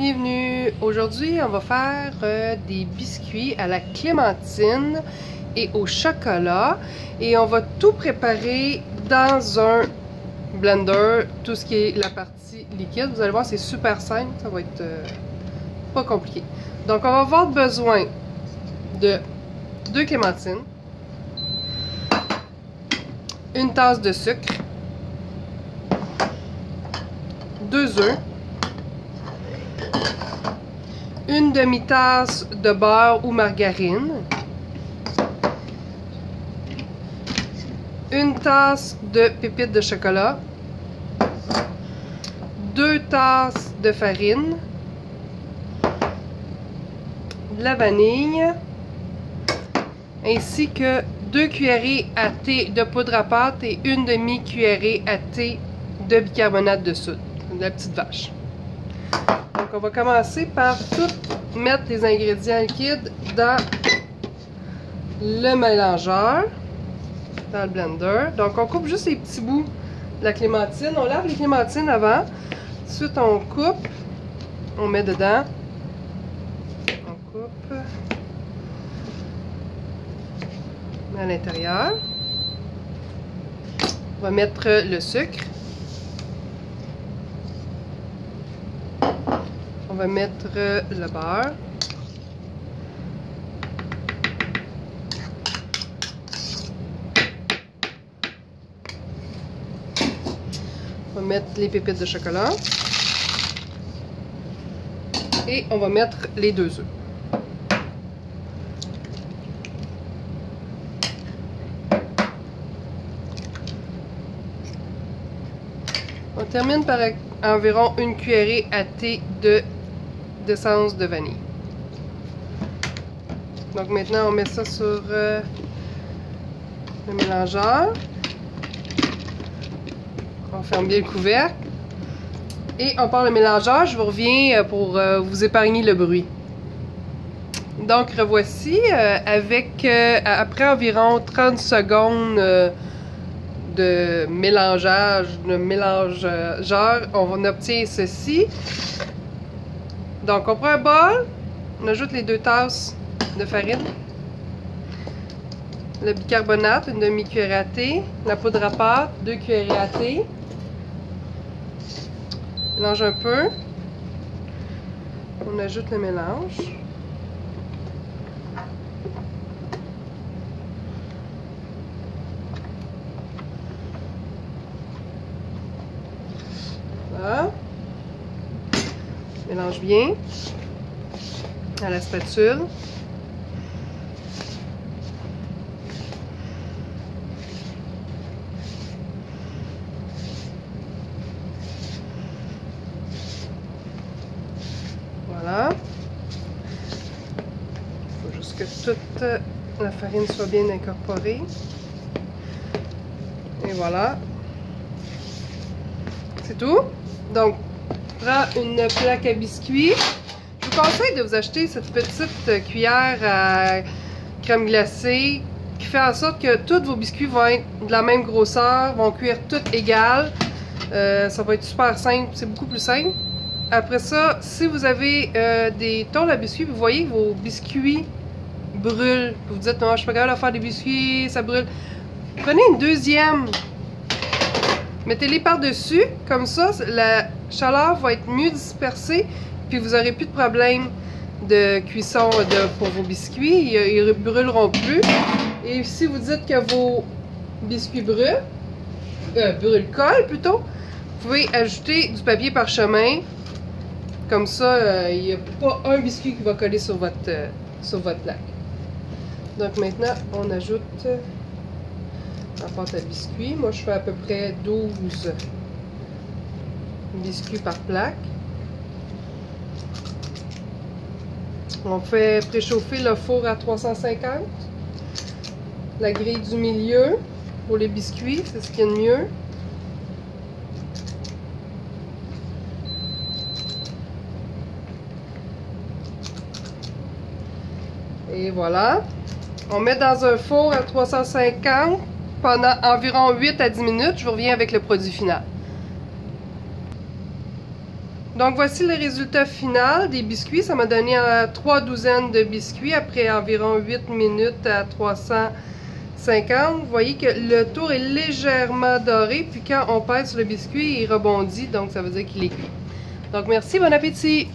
bienvenue! Aujourd'hui, on va faire des biscuits à la clémentine et au chocolat. Et on va tout préparer dans un blender, tout ce qui est la partie liquide. Vous allez voir, c'est super simple, ça va être pas compliqué. Donc, on va avoir besoin de 2 clémentines, une tasse de sucre, 2 œufs, une demi-tasse de beurre ou margarine, une tasse de pépites de chocolat, 2 tasses de farine, de la vanille, ainsi que 2 cuillerées à thé de poudre à pâte et une demi-cuillerée à thé de bicarbonate de soude, de la petite vache. Donc on va commencer par tout mettre les ingrédients liquides dans le mélangeur, dans le blender. Donc on coupe juste les petits bouts de la clémentine. On lave les clémentines avant. Ensuite on coupe, on met dedans. On coupe. On met à l'intérieur. On va mettre le sucre. On va mettre le beurre. On va mettre les pépites de chocolat. Et on va mettre les 2 œufs. On termine par environ une cuillerée à thé d'essence de vanille. Donc maintenant on met ça sur le mélangeur. On ferme bien le couvercle. Et on part le mélangeur. Je vous reviens pour vous épargner le bruit. Donc revoici avec après environ 30 secondes de mélangeur, on obtient ceci. Donc on prend un bol, on ajoute les 2 tasses de farine, le bicarbonate, une demi-cuillerée à thé, la poudre à pâte, 2 cuillerées à thé. Mélange un peu. On ajoute le mélange. Voilà. Mélange bien à la spatule. Voilà. Il faut juste que toute la farine soit bien incorporée. Et voilà. C'est tout. Donc, prends une plaque à biscuits. Je vous conseille de vous acheter cette petite cuillère à crème glacée qui fait en sorte que tous vos biscuits vont être de la même grosseur, vont cuire toutes égales. Ça va être super simple, c'est beaucoup plus simple. Après ça, si vous avez des tôles à biscuits, vous voyez que vos biscuits brûlent. Vous vous dites, non, je suis pas capable de faire des biscuits, ça brûle. Prenez une deuxième. Mettez-les par-dessus, comme ça, la chaleur va être mieux dispersée, puis vous n'aurez plus de problème de cuisson pour vos biscuits, ils ne brûleront plus. Et si vous dites que vos biscuits collent plutôt, vous pouvez ajouter du papier parchemin, comme ça, il n'y a pas un biscuit qui va coller sur votre plaque. Donc maintenant, on ajoute la pâte à biscuits. Moi, je fais à peu près 12 biscuits par plaque. On fait préchauffer le four à 350. La grille du milieu pour les biscuits, c'est ce qu'il y a de mieux. Et voilà. On met dans un four à 350 pendant environ 8 à 10 minutes. Je vous reviens avec le produit final. Donc voici le résultat final des biscuits. Ça m'a donné 3 douzaines de biscuits après environ 8 minutes à 350. Vous voyez que le tour est légèrement doré, puis quand on pèse sur le biscuit, il rebondit, donc ça veut dire qu'il est cuit. Donc merci, bon appétit!